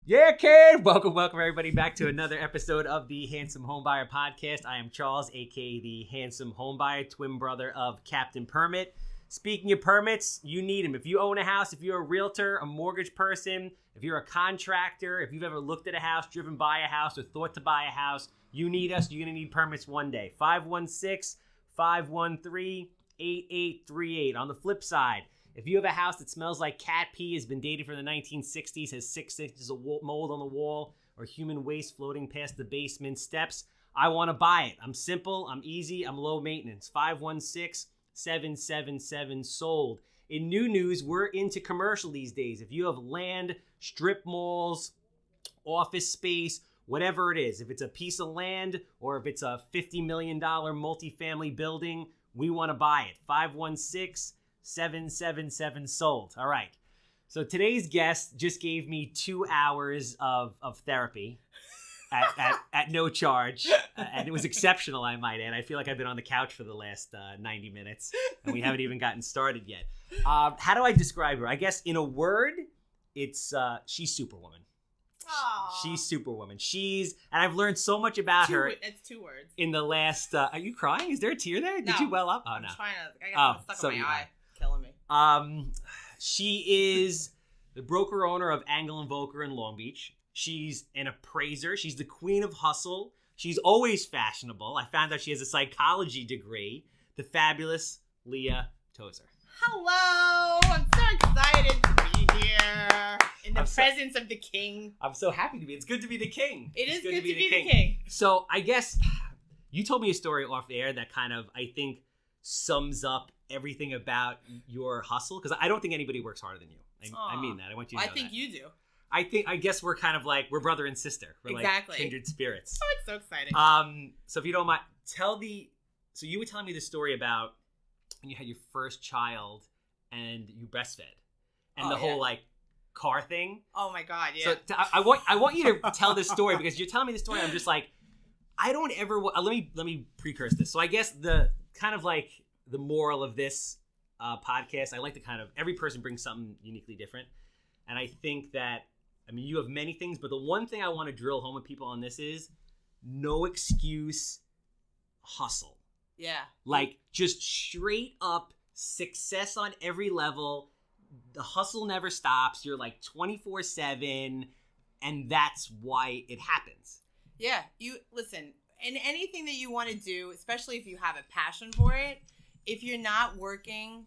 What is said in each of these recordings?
Yeah, kid! Welcome everybody back to another episode of the Handsome Homebuyer podcast. I am Charles, aka the Handsome Homebuyer, twin brother of Captain Permit. Speaking of permits, you need them. If you own a house, if you're a realtor, a mortgage person, if you're a contractor, if you've ever looked at a house, driven by a house, or thought to buy a house, you need us. You're going to need permits one day. 516-513-8838. On the flip side, if you have a house that smells like cat pee, has been dated from the 1960s, has 6 inches of mold on the wall, or human waste floating past the basement steps, I want to buy it. I'm simple, I'm easy, I'm low maintenance. 516-777-SOLD. In new news, we're into commercial these days. If you have land, strip malls, office space, whatever it is, if it's a piece of land or if it's a $50 million multifamily building, we want to buy it. 516-777-SOLD. All right. So today's guest just gave me 2 hours of therapy at no charge. And it was exceptional, I might add. I feel like I've been on the couch for the last 90 minutes and we haven't even gotten started yet. How do I describe her? I guess in a word, it's she's Superwoman. Aww. She's Superwoman. And I've learned so much about her. It's 2 words. In the last, are you crying? Is there a tear there? Did you well up? Oh, no. I'm trying to, I got something stuck in my eye. Killing me. She is the broker owner of Angle and Volker in Long Beach. She's an appraiser. She's the queen of hustle. She's always fashionable. I found out she has a psychology degree. The fabulous Leah Tozer. Hello. I'm so excited to be here in the presence of the king. I'm so happy to be. It's good to be the king. It is good to be the king. So I guess you told me a story off air that kind of, I think, sums up everything about your hustle. Because I don't think anybody works harder than you. I mean that. I want you to know I think that. you do. I guess we're kind of like, we're brother and sister. We're exactly. Like kindred spirits. Oh, it's so exciting. So if you don't mind, so you were telling me the story about when you had your first child and you breastfed and the whole like car thing. Oh my God, yeah. So I want you to tell this story because you're telling me the story. I'm just like, I don't ever, let me precurse this. So I guess the kind of like the moral of this podcast, I like to kind of, every person brings something uniquely different. And I think that, I mean, you have many things, but the one thing I want to drill home with people on this is no excuse hustle. Yeah. Like just straight up success on every level. The hustle never stops. You're like 24/7 and that's why it happens. Yeah. You listen, in anything that you want to do, especially if you have a passion for it, if you're not working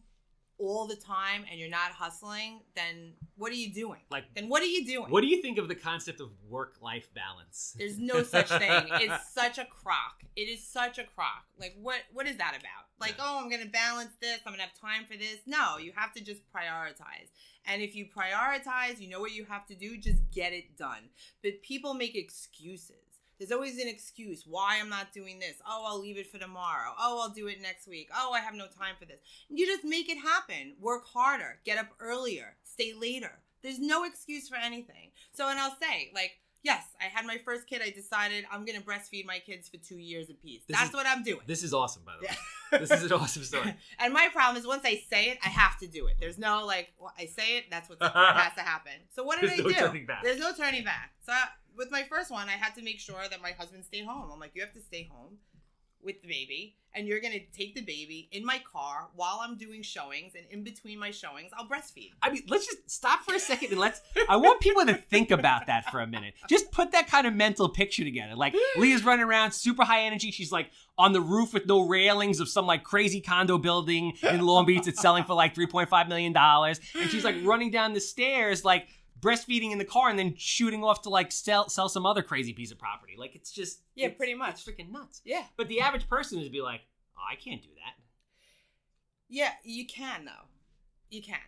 all the time and you're not hustling, then what are you doing? Then what are you doing? What do you think of the concept of work-life balance? There's no such thing. It's such a crock. It is such a crock. Like, what is that about? Like, oh, I'm going to balance this. I'm going to have time for this. No, you have to just prioritize. And if you prioritize, you know what you have to do, just get it done. But people make excuses. There's always an excuse why I'm not doing this. Oh, I'll leave it for tomorrow. Oh, I'll do it next week. Oh, I have no time for this. You just make it happen. Work harder. Get up earlier. Stay later. There's no excuse for anything. So, and I'll say, like, yes, I had my first kid. I decided I'm going to breastfeed my kids for 2 years apiece. That's what I'm doing. This is awesome, by the way. This is an awesome story. And my problem is once I say it, I have to do it. There's no, like, well, I say it, that's what has to happen. So what did I do? There's no turning back. There's no turning back. So with my first one, I had to make sure that my husband stayed home. I'm like, you have to stay home with the baby, and you're going to take the baby in my car while I'm doing showings, and in between my showings, I'll breastfeed. I mean, let's just stop for a second and I want people to think about that for a minute. Just put that kind of mental picture together. Like, Leah's running around, super high energy. She's like on the roof with no railings of some like crazy condo building in Long Beach that's selling for like $3.5 million. And she's like running down the stairs, like, breastfeeding in the car and then shooting off to like sell some other crazy piece of property. Like it's just pretty much. It's freaking nuts. Yeah. But the average person would be like, oh, I can't do that. Yeah, you can though. You can.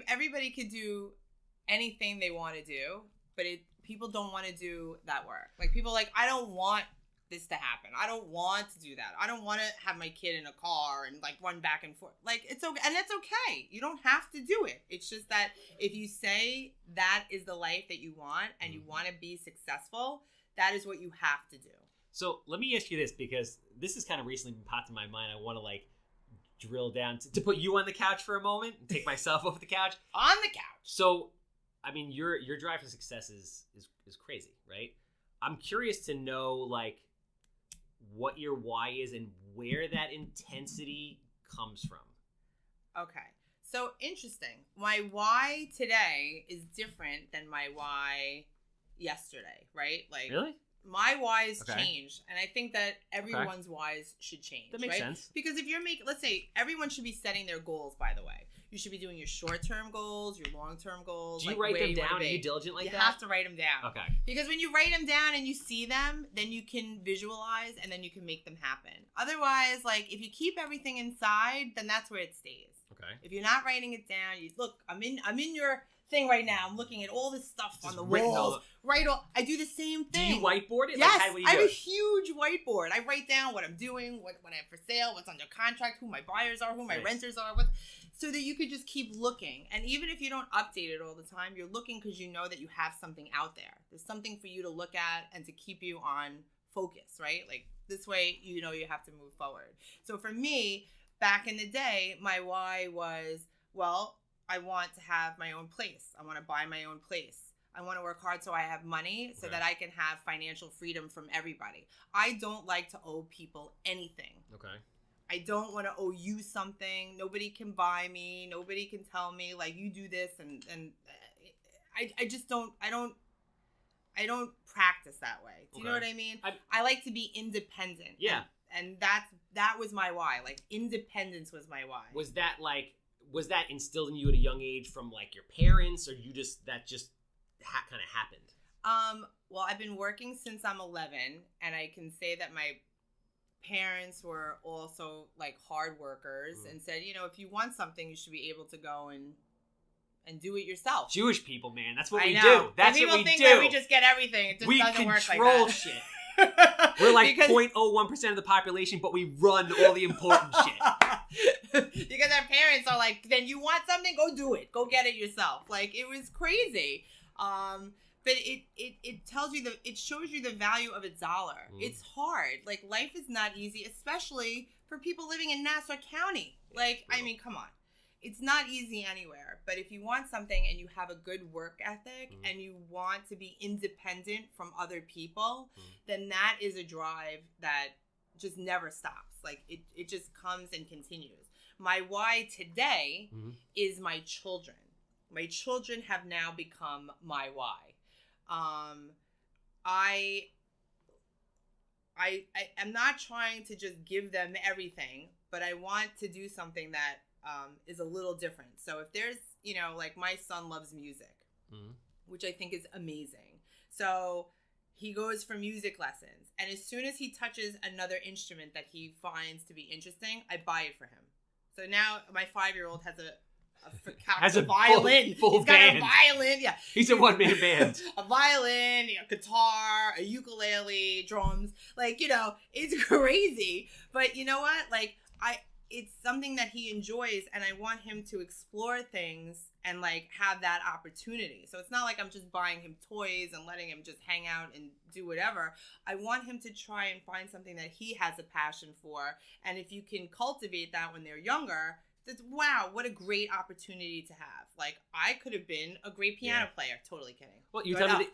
Everybody could do anything they want to do, but people don't want to do that work. Like people are like, I don't want this to happen. I don't want to do that. I don't want to have my kid in a car and like run back and forth. Like it's okay, and it's okay. You don't have to do it. It's just that if you say that is the life that you want and you want to be successful, that is what you have to do. So let me ask you this, because this has kind of recently been popped in my mind. I want to like drill down to put you on the couch for a moment and take myself off the couch. On the couch. So I mean, your drive for success is crazy, right? I'm curious to know, like, what your why is and where that intensity comes from. Okay. So interesting. My why today is different than my why yesterday, right? Like, really? My whys changed, and I think that everyone's whys should change. That makes right? sense. Because if you're let's say everyone should be setting their goals. By the way, you should be doing your short-term goals, your long-term goals. Do you write them down? Are you diligent like that? You have to write them down. Okay. Because when you write them down and you see them, then you can visualize and then you can make them happen. Otherwise, like if you keep everything inside, then that's where it stays. Okay. If you're not writing it down, you look. I'm in your thing right now. I'm looking at all this stuff on the walls. I do the same thing. Do you whiteboard it? Yes, Like, I have a huge whiteboard. I write down what I'm doing, what I have for sale, what's under contract, who my buyers are, who my renters are, so that you could just keep looking. And even if you don't update it all the time, you're looking because you know that you have something out there. There's something for you to look at and to keep you on focus, right? Like this way, you know you have to move forward. So for me, back in the day, my why was, well, I want to have my own place. I want to buy my own place. I want to work hard so I have money so that I can have financial freedom from everybody. I don't like to owe people anything. Okay. I don't want to owe you something. Nobody can buy me. Nobody can tell me like you do this and I just don't practice that way. Do you know what I mean? I like to be independent. Yeah. And that was my why. Like independence was my why. Was that instilled in you at a young age from like your parents, or you just kind of happened? Well, I've been working since I'm 11, and I can say that my parents were also like hard workers and said, you know, if you want something, you should be able to go and do it yourself. Jewish people, man, that's what we know. do. That's people what we think do. That we just get everything. It just doesn't work like that. We control shit. We're like 0.01% of the population, but we run all the important shit. Because our parents are like, then you want something, go do it. Go get it yourself. Like, it was crazy. But it tells you it shows you the value of a dollar. It's hard. Like, life is not easy, especially for people living in Nassau County. Like, I mean, come on. It's not easy anywhere, but if you want something and you have a good work ethic and you want to be independent from other people, then that is a drive that just never stops. Like it just comes and continues. My why today is my children. My children have now become my why. I am not trying to just give them everything, but I want to do something that is a little different. So if there's, you know, like my son loves music, which I think is amazing. So he goes for music lessons. And as soon as he touches another instrument that he finds to be interesting, I buy it for him. So now my 5-year-old has a violin. Full He's got band. a violin. Yeah. He's a one-man band. A violin, a guitar, a ukulele, drums. Like, you know, it's crazy. But you know what? Like, it's something that he enjoys, and I want him to explore things and like have that opportunity. So it's not like I'm just buying him toys and letting him just hang out and do whatever. I want him to try and find something that he has a passion for. And if you can cultivate that when they're younger, that's, wow, what a great opportunity to have. Like, I could have been a great piano player. Totally kidding. Well, you tell me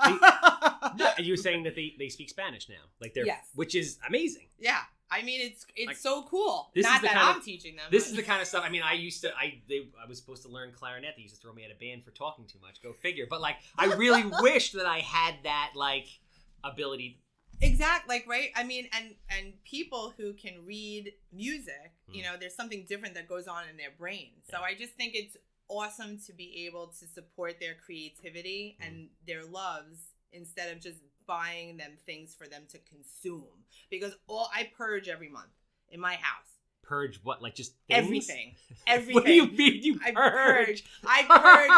you were saying that they speak Spanish now, like they're which is amazing. Yeah. I mean, it's like, so cool. This Not is the that kind I'm of, teaching them. This is the kind of stuff. I mean, I was supposed to learn clarinet. They used to throw me out of band for talking too much. Go figure. But like, I really wish that I had that like ability. Exactly. Like, right. I mean, and people who can read music, you know, there's something different that goes on in their brain. So I just think it's awesome to be able to support their creativity and their loves instead of just buying them things for them to consume, because I purge every month in my house. Purge what? Like just things? Everything. What do you mean you purge? I purge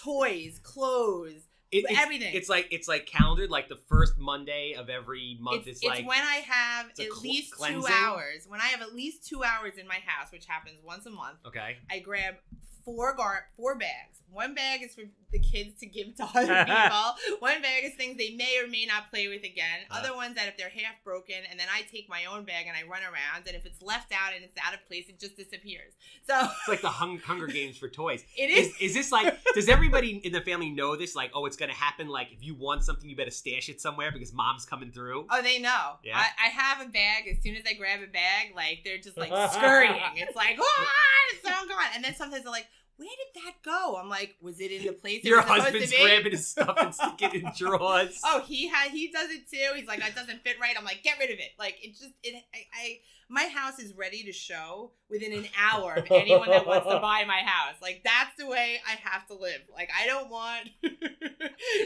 toys, clothes, everything. It's like calendared. Like the first Monday of every month. It's like when I have at least cleansing? 2 hours. When I have at least 2 hours in my house, which happens once a month. Okay. I grab 4 bags. 1 bag is for the kids to give to other people. 1 bag is things they may or may not play with again. Other ones that if they're half broken, and then I take my own bag and I run around, and if it's left out and it's out of place, it just disappears. So it's like the Hunger Games for toys. It is. Is this like, does everybody in the family know this? Like, oh, it's going to happen. Like, if you want something, you better stash it somewhere because mom's coming through. Oh, they know. Yeah. I have a bag. As soon as I grab a bag, like, they're just like scurrying. It's like, oh, it's all gone. And then sometimes they're like, where did that go? I'm like, was it in the place Your it was husband's supposed to be? grabbing his stuff and sticking it in drawers. Oh, he does it too. He's like, that doesn't fit right. I'm like, get rid of it. Like, my house is ready to show within an hour of anyone that wants to buy my house. Like, that's the way I have to live. Like, I don't want,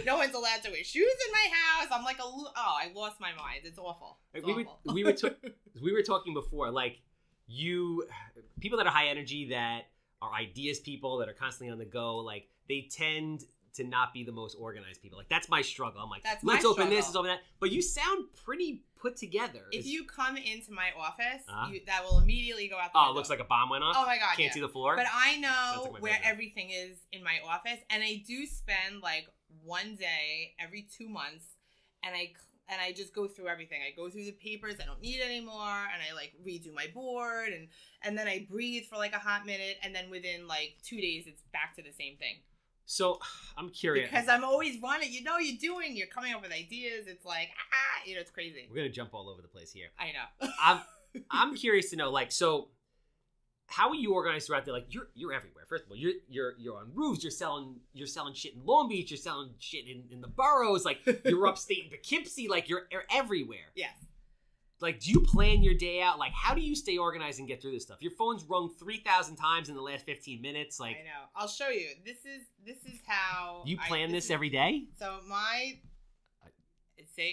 no one's allowed to wear shoes in my house. I'm like, I lost my mind. It's awful. It's awful. We were talking before, like, people that are high energy, that are ideas people, that are constantly on the go, like, they tend to not be the most organized people. Like, that's my struggle. I'm like, let's open this, let's open that. But you sound pretty put together. If you come into my office, that will immediately go out the window. It looks like a bomb went off? Oh my God, Can't see the floor? But I know like where everything is in my office, and I do spend like 1 day every 2 months, and I just go through everything. I go through the papers I don't need anymore, and I like redo my board, and then I breathe for like a hot minute, and then within like 2 days, it's back to the same thing. So I'm curious. Because I'm always running. You're coming up with ideas. It's like, it's crazy. We're going to jump all over the place here. I know. I'm curious to know, like, so how are you organized throughout the, like, you're everywhere. First of all, you're on roofs, you're selling shit in Long Beach, you're selling shit in the boroughs, like, you're upstate in Poughkeepsie, like, you're everywhere. Yes. Like, do you plan your day out? Like, how do you stay organized and get through this stuff? Your phone's rung 3,000 times in the last 15 minutes. Like, I know. I'll show you. This is how you plan this every day. So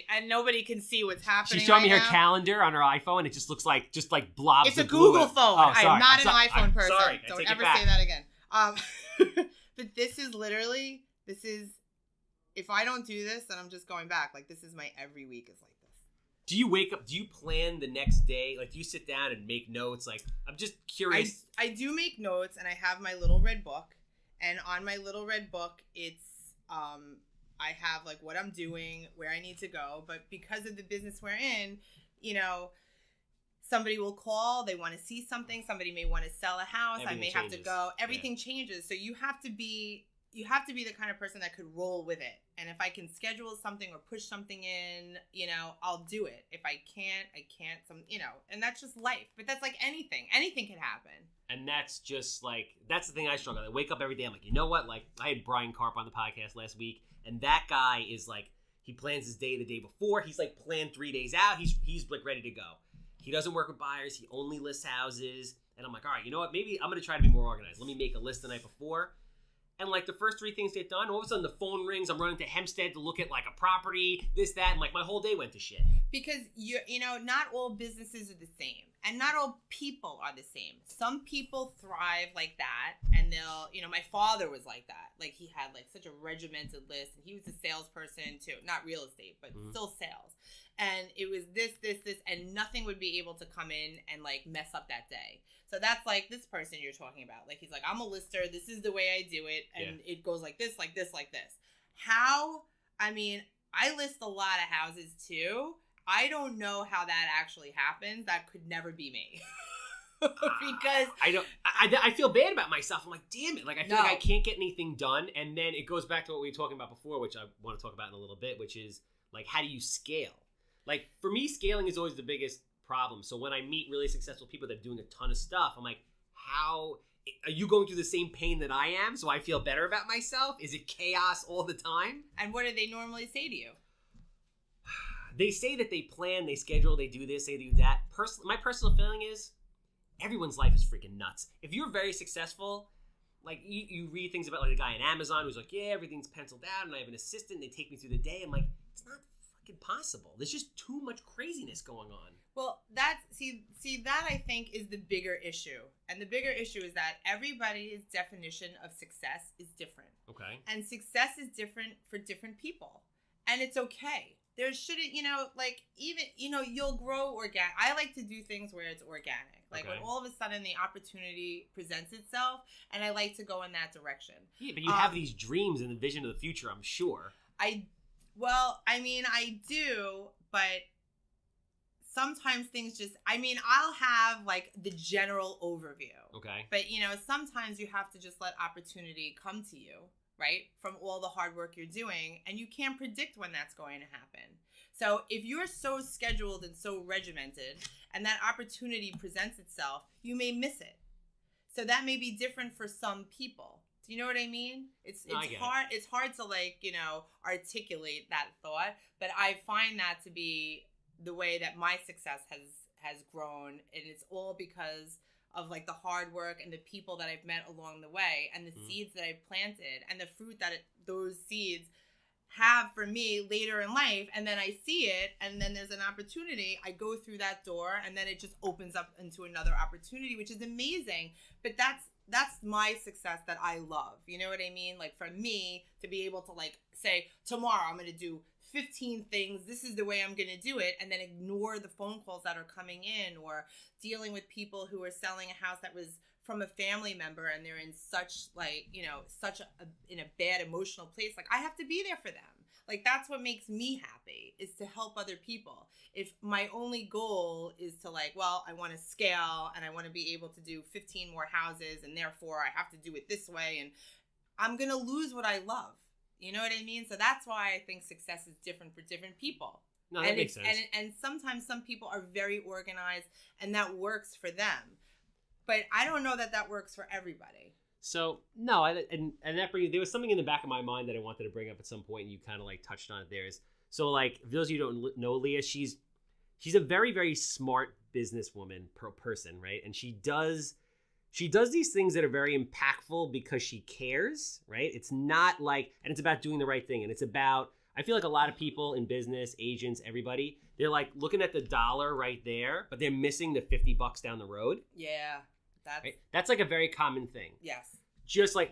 and nobody can see what's happening. She's showing me her now. Calendar on her iPhone. It just looks like blobs. It's a Google phone. Oh, sorry. I'm not an iPhone person. Sorry. Don't ever say that again. But this is if I don't do this, then I'm just going back. Like, this is my every week is like this. Do you wake up? Do you plan the next day? Like, do you sit down and make notes? Like, I'm just curious. I do make notes, and I have my little red book. And on my little red book, it's I have like what I'm doing, where I need to go. But because of the business we're in, somebody will call. They want to see something. Somebody may want to sell a house. Everything I may changes. have to go. Everything changes. So you have to be the kind of person that could roll with it. And if I can schedule something or push something in, I'll do it. If I can't, I can't. And that's just life. But that's like anything. Anything can happen. And that's just like, that's the thing I struggle with. I wake up every day. I'm like, you know what? Like, I had Brian Karp on the podcast last week, and that guy is like, he plans his day the day before. He's like planned 3 days out. He's like ready to go. He doesn't work with buyers. He only lists houses. And I'm like, all right, you know what? Maybe I'm going to try to be more organized. Let me make a list the night before. And like the first 3 things get done, all of a sudden the phone rings. I'm running to Hempstead to look at like a property, this, that, and like my whole day went to shit. Because not all businesses are the same, and not all people are the same. Some people thrive like that, and they'll, my father was like that. Like, he had like such a regimented list, and he was a salesperson too, not real estate, but still sales. And it was this, and nothing would be able to come in and like mess up that day. So that's like this person you're talking about. Like, he's like, I'm a lister. This is the way I do it. And it goes like this, like this, like this. I list a lot of houses too. I don't know how that actually happens. That could never be me. Because I feel bad about myself. I'm like, damn it. Like, I feel like I can't get anything done. And then it goes back to what we were talking about before, which I want to talk about in a little bit, which is like, how do you scale? Like, for me, scaling is always the biggest problem. So when I meet really successful people that are doing a ton of stuff, I'm like, how are you going through the same pain that I am? So I feel better about myself? Is it chaos all the time? And what do they normally say to you? They say that they plan, they schedule, they do this, they do that. My personal feeling is everyone's life is freaking nuts. If you're very successful, like you read things about like a guy in Amazon who's like, yeah, everything's penciled out and I have an assistant, they take me through the day. I'm like, it's not fucking possible. There's just too much craziness going on. Well, that I think is the bigger issue. And the bigger issue is that everybody's definition of success is different. Okay. And success is different for different people. And it's okay. there shouldn't, like even, you'll grow organic. I like to do things where it's organic. Like when all of a sudden the opportunity presents itself, and I like to go in that direction. Yeah, but you have these dreams and the vision of the future, I'm sure. I do, but sometimes things just, I'll have like the general overview. Okay. But, sometimes you have to just let opportunity come to you, right? From all the hard work you're doing, and you can't predict when that's going to happen. So if you're so scheduled and so regimented and that opportunity presents itself, you may miss it. So that may be different for some people. Do you know what I mean? It's hard. It's hard to articulate that thought, but I find that to be the way that my success has grown, and it's all because of like the hard work and the people that I've met along the way, and the seeds that I've planted, and the fruit that those seeds have for me later in life. And then I see it, and then there's an opportunity. I go through that door, and then it just opens up into another opportunity, which is amazing. But that's my success that I love. You know what I mean? Like for me to be able to like say, tomorrow I'm going to do 15 things. This is the way I'm going to do it. And then ignore the phone calls that are coming in, or dealing with people who are selling a house that was from a family member, and they're in such in a bad emotional place. Like I have to be there for them. Like that's what makes me happy, is to help other people. If my only goal is to I want to scale and I want to be able to do 15 more houses, and therefore I have to do it this way, and I'm going to lose what I love. You know what I mean? So that's why I think success is different for different people. No, that makes sense. And sometimes some people are very organized, and that works for them. But I don't know that works for everybody. So, no, and that there was something in the back of my mind that I wanted to bring up at some point, and you kind of touched on it there. So for those of you who don't know Leah, she's a very, very smart businesswoman person, right? And she does these things that are very impactful because she cares, right? It's not and it's about doing the right thing. And it's about, I feel like a lot of people in business, agents, everybody, they're looking at the dollar right there, but they're missing the $50 down the road. Yeah. That's a very common thing. Yes. Just a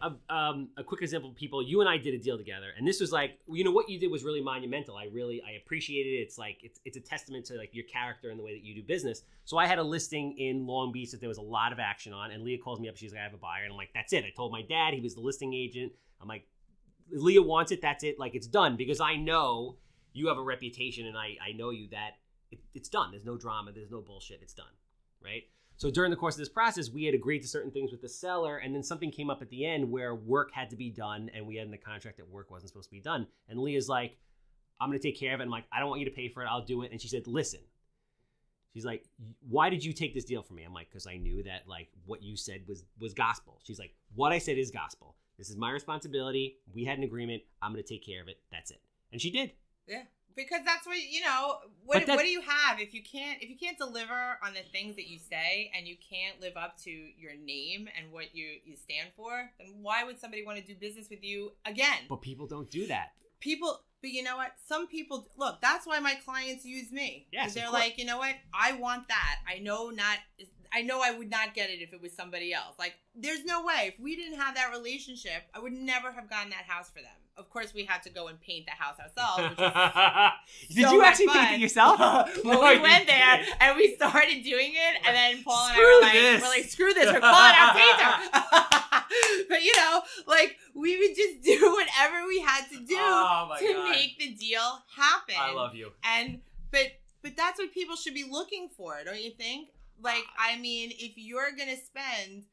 quick example of people, you and I did a deal together, and this was what you did was really monumental. I appreciated it. It's a testament to your character and the way that you do business. So I had a listing in Long Beach that there was a lot of action on, and Leah calls me up. She's like, I have a buyer, and I'm like, that's it. I told my dad, he was the listing agent. I'm like, Leah wants it. That's it. It's done, because I know you have a reputation, and I know you that it's done. There's no drama. There's no bullshit. It's done, right? So during the course of this process, we had agreed to certain things with the seller, and then something came up at the end where work had to be done, and we had in the contract that work wasn't supposed to be done. And Leah's like, I'm going to take care of it. I'm like, I don't want you to pay for it. I'll do it. And she said, listen. She's like, why did you take this deal from me? I'm like, because I knew that what you said was gospel. She's like, what I said is gospel. This is my responsibility. We had an agreement. I'm going to take care of it. That's it. And she did. Yeah. Because that's what, what do you have if you can't deliver on the things that you say, and you can't live up to your name and what you stand for, then why would somebody want to do business with you again? But people don't do that. But you know what? Some people, look, that's why my clients use me. Yes, they're like, you know what? I want that. I know I would not get it if it was somebody else. There's no way. If we didn't have that relationship, I would never have gotten that house for them. Of course, we had to go and paint the house ourselves. Which was Did you actually paint it yourself? We went there and we started doing it, and then Paul and I were like, screw this, we're calling our painter. But we would just do whatever we had to do to make the deal happen. I love you. But that's what people should be looking for, don't you think? If you're gonna spend,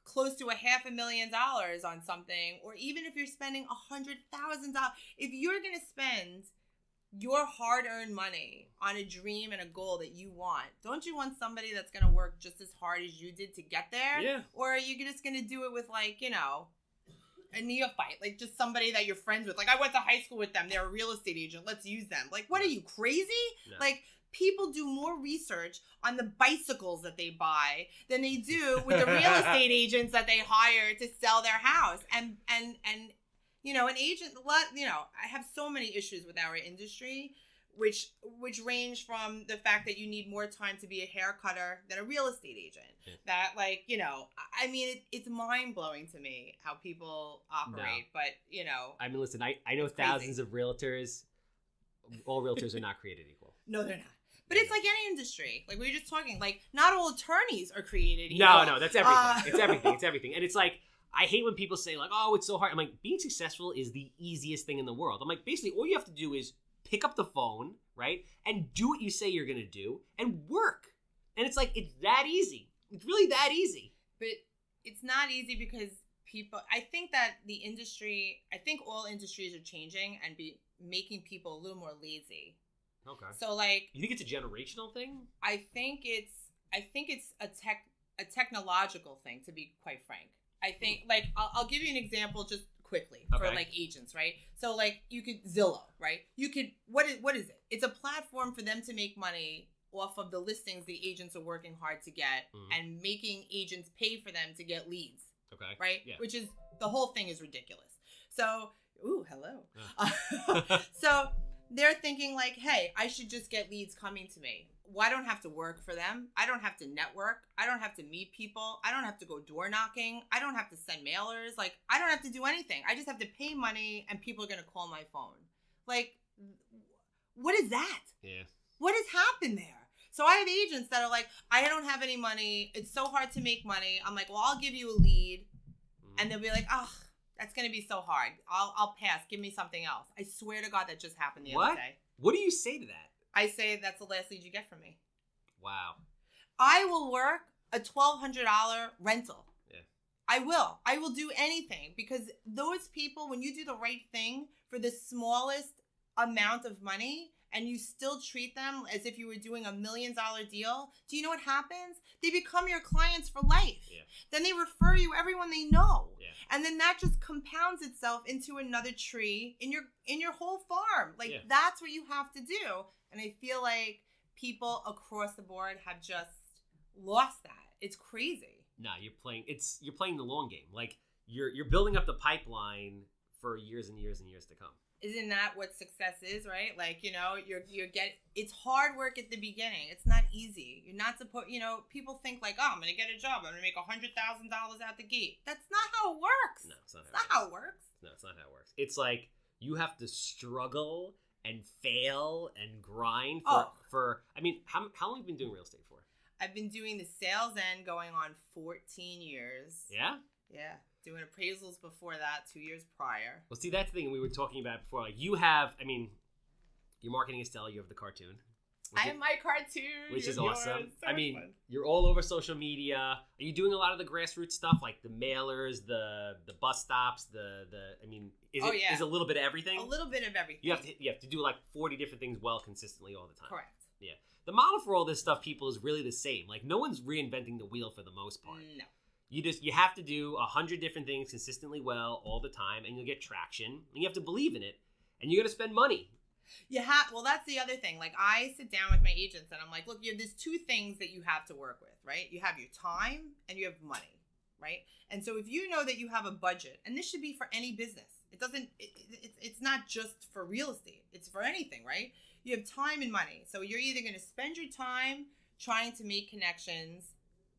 close to $500,000 on something, or even if you're spending $100,000, if you're gonna spend your hard-earned money on a dream and a goal that you want, don't you want somebody that's gonna work just as hard as you did to get there? Yeah. Or are you just gonna do it with a neophyte, just somebody that you're friends with? I went to high school with them. They're a real estate agent. Let's use them. What are you, crazy? No. People do more research on the bicycles that they buy than they do with the real estate agents that they hire to sell their house. And an agent, I have so many issues with our industry, which range from the fact that you need more time to be a hair cutter than a real estate agent. Yeah. That it's mind blowing to me how people operate. No. But listen, I know thousands of realtors. all realtors are not created equal. No, they're not. But it's like any industry. Like we were just talking, like not all attorneys are created equal. No, that's everything. It's everything. It's everything. And it's like, I hate when people say like, oh, it's so hard. I'm like, being successful is the easiest thing in the world. I'm like, basically all you have to do is pick up the phone, right? And do what you say you're going to do and work. And it's like, it's that easy. It's really that easy. But it's not easy because I think that all industries are changing and making people a little more lazy. Okay. So like, you think it's a generational thing? I think it's a technological thing, to be quite frank. I think like I'll give you an example just quickly for like agents, right? So like you could Zillow, right? You could what is it? It's a platform for them to make money off of the listings the agents are working hard to get and making agents pay for them to get leads. Okay. Right? Yeah. Which is the whole thing is ridiculous. So, hello. So they're thinking like, hey, I should just get leads coming to me. Well, I don't have to work for them. I don't have to network. I don't have to meet people. I don't have to go door knocking. I don't have to send mailers. Like, I don't have to do anything. I just have to pay money and people are going to call my phone. Like, what is that? Yeah. What has happened there? So I have agents that are like, I don't have any money. It's so hard to make money. I'm like, well, I'll give you a lead. And they'll be like, oh, that's going to be so hard. I'll pass. Give me something else. I swear to God that just happened the other day. What do you say to that? I say that's the last lead you get from me. Wow. I will work a $1,200 rental. Yeah. I will do anything because those people, when you do the right thing for the smallest amount of money and you still treat them as if you were doing $1 million deal, do you know what happens? They become your clients for life. Yeah. Then they refer you everyone they know. Yeah. And then that just compounds itself into another tree in your whole farm. Like that's what you have to do. And I feel like people across the board have just lost that. It's crazy. Nah, you're playing the long game. Like you're building up the pipeline for years and years and years to come. Isn't that what success is, right? Like, it's hard work at the beginning. It's not easy. You're not supposed, people think like, oh, I'm going to get a job. I'm going to make $100,000 out the gate. That's not how it works. No, it's not how it works. No, it's not how it works. It's like you have to struggle and fail and grind for I mean, how long have you been doing real estate for? I've been doing the sales end going on 14 years. Yeah? Yeah. Doing appraisals before that 2 years prior. Well, see, that's the thing we were talking about before. Like, you have, I mean, your marketing is stellar. You have the cartoon. I have my cartoon. Which is awesome. So I mean, fun. You're all over social media. Are you doing a lot of the grassroots stuff, like the mailers, the bus stops, is a little bit of everything? A little bit of everything. You have to do like 40 different things well consistently all the time. Correct. Yeah. The model for all this stuff, people, is really the same. Like, no one's reinventing the wheel for the most part. No. You have to do 100 different things consistently well all the time, and you'll get traction. And you have to believe in it, and you're going to spend money. Well, that's the other thing. Like, I sit down with my agents, and I'm like, look, there's two things that you have to work with, right? You have your time, and you have money, right? And so if you know that you have a budget, and this should be for any business. It's not just for real estate. It's for anything, right? You have time and money. So you're either going to spend your time trying to make connections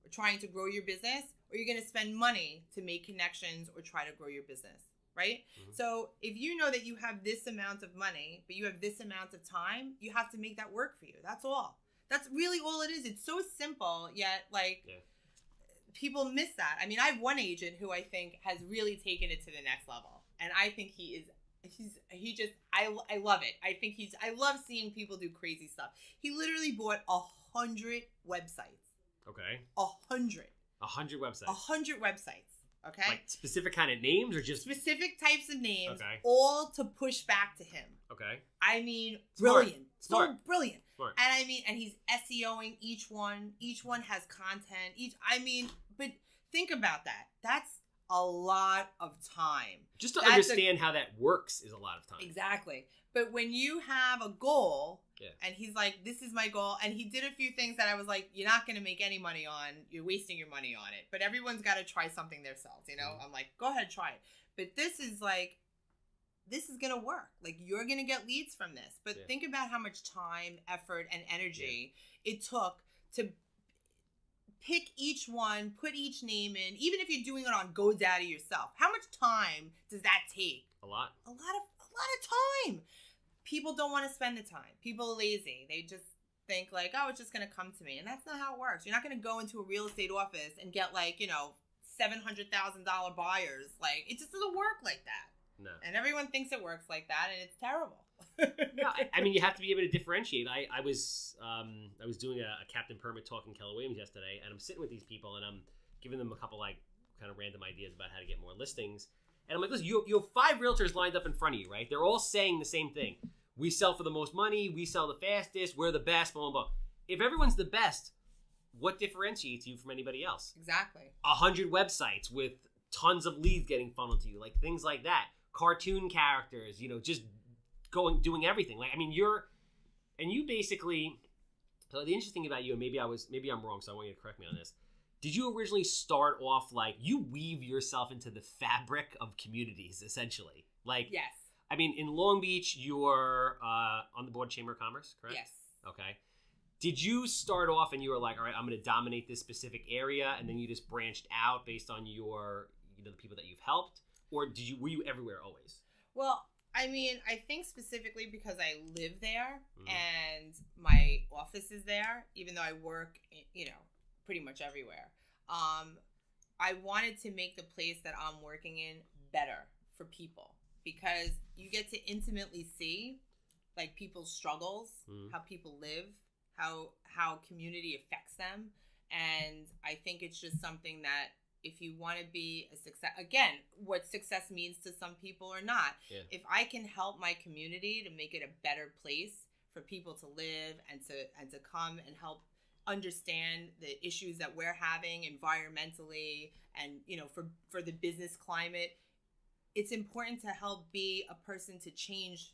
or trying to grow your business, or you're going to spend money to make connections or try to grow your business, right? Mm-hmm. So if you know that you have this amount of money, but you have this amount of time, you have to make that work for you. That's all. That's really all it is. It's so simple, yet people miss that. I mean, I have one agent who I think has really taken it to the next level. And I think I love it. I love seeing people do crazy stuff. He literally bought 100 websites. Okay. 100. 100 websites. 100 websites. Okay. Like specific kind of names or just specific types of names, okay, all to push back to him. Okay. I mean, brilliant. Smart. So brilliant. Smart. And I mean, and he's SEOing each one. Each one has content. But think about that. That's a lot of time. Just to understand how that works is a lot of time. Exactly. But when you have a goal, and he's like, this is my goal, and he did a few things that I was like, you're not going to make any money on, you're wasting your money on it. But everyone's got to try something themselves, Mm-hmm. I'm like, go ahead, try it. But this is going to work. Like, you're going to get leads from this. But think about how much time, effort, and energy it took to pick each one, put each name in, even if you're doing it on GoDaddy yourself. How much time does that take? A lot. A lot of time. people don't want to spend the time. People are lazy. They just think like, oh, it's just going to come to me. And that's not how it works. You're not going to go into a real estate office and get like, $700,000 buyers. Like, it just doesn't work like that. No. And everyone thinks it works like that, and it's terrible. No, I mean, you have to be able to differentiate. I was doing a Captain Permit talk in Keller Williams yesterday, and I'm sitting with these people, and I'm giving them a couple like kind of random ideas about how to get more listings. And I'm like, listen, you have 5 realtors lined up in front of you, right? They're all saying the same thing. We sell for the most money. We sell the fastest. We're the best. Blah, blah, blah. If everyone's the best, what differentiates you from anybody else? Exactly. 100 websites with tons of leads getting funneled to you, like things like that. Cartoon characters, just doing everything. Like, I mean, you basically, so the interesting thing about you, and maybe I'm wrong, so I want you to correct me on this. Did you originally start off like, you weave yourself into the fabric of communities, essentially? Like, yes. I mean, in Long Beach, you're on the board of Chamber of Commerce, correct? Yes. Okay. Did you start off and you were like, all right, I'm going to dominate this specific area, and then you just branched out based on your, the people that you've helped? Or were you everywhere always? Well, I mean, I think specifically because I live there and my office is there, even though I work, pretty much everywhere. I wanted to make the place that I'm working in better for people, because you get to intimately see like people's struggles, how people live, how community affects them. And I think it's just something that if you want to be a success, again, what success means to some people or not. Yeah. If I can help my community to make it a better place for people to live and to come and help understand the issues that we're having environmentally and, for the business climate, it's important to help be a person to change,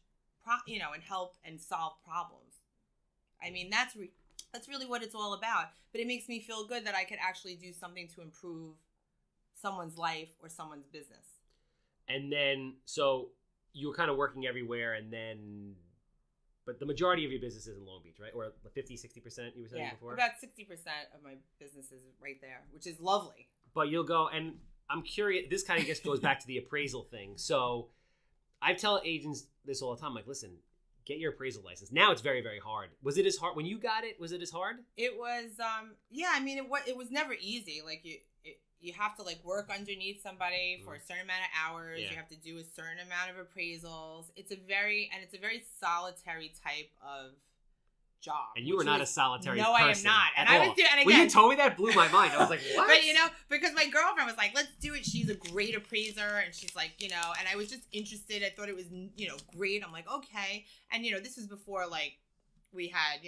and help and solve problems. I mean, that's really what it's all about. But it makes me feel good that I could actually do something to improve someone's life or someone's business. And then, so you were kind of working everywhere, but the majority of your business is in Long Beach, right? Or 50, 60% you were saying before? About 60% of my business is right there, which is lovely. But you'll go, and I'm curious, this kind of just goes back to the appraisal thing. So I tell agents this all the time, like, listen, get your appraisal license. Now it's very, very hard. Was it as hard when you got it? Was it as hard? It was, I mean, it was never easy. Like you have to like work underneath somebody for a certain amount of hours. Yeah. You have to do a certain amount of appraisals. It's a very solitary type of job. And you were not a solitary person. No, I am not. And I was doing, and again, when you told me that, blew my mind. I was like, what? But because my girlfriend was like, let's do it. She's a great appraiser, and she's like, and I was just interested. I thought it was, great. I'm like, okay. And this was before like we had,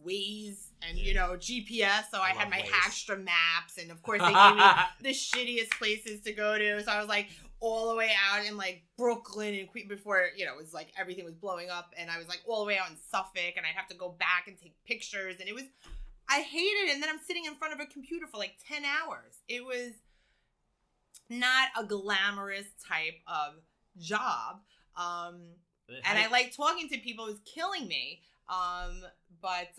Waze and, GPS. So I had my Hackstra maps. And of course they gave me the shittiest places to go to. So I was like all the way out in like Brooklyn and before, it was like everything was blowing up. And I was like all the way out in Suffolk, and I'd have to go back and take pictures. And I hated it. And then I'm sitting in front of a computer for like 10 hours. It was not a glamorous type of job. And I like talking to people. It was killing me. But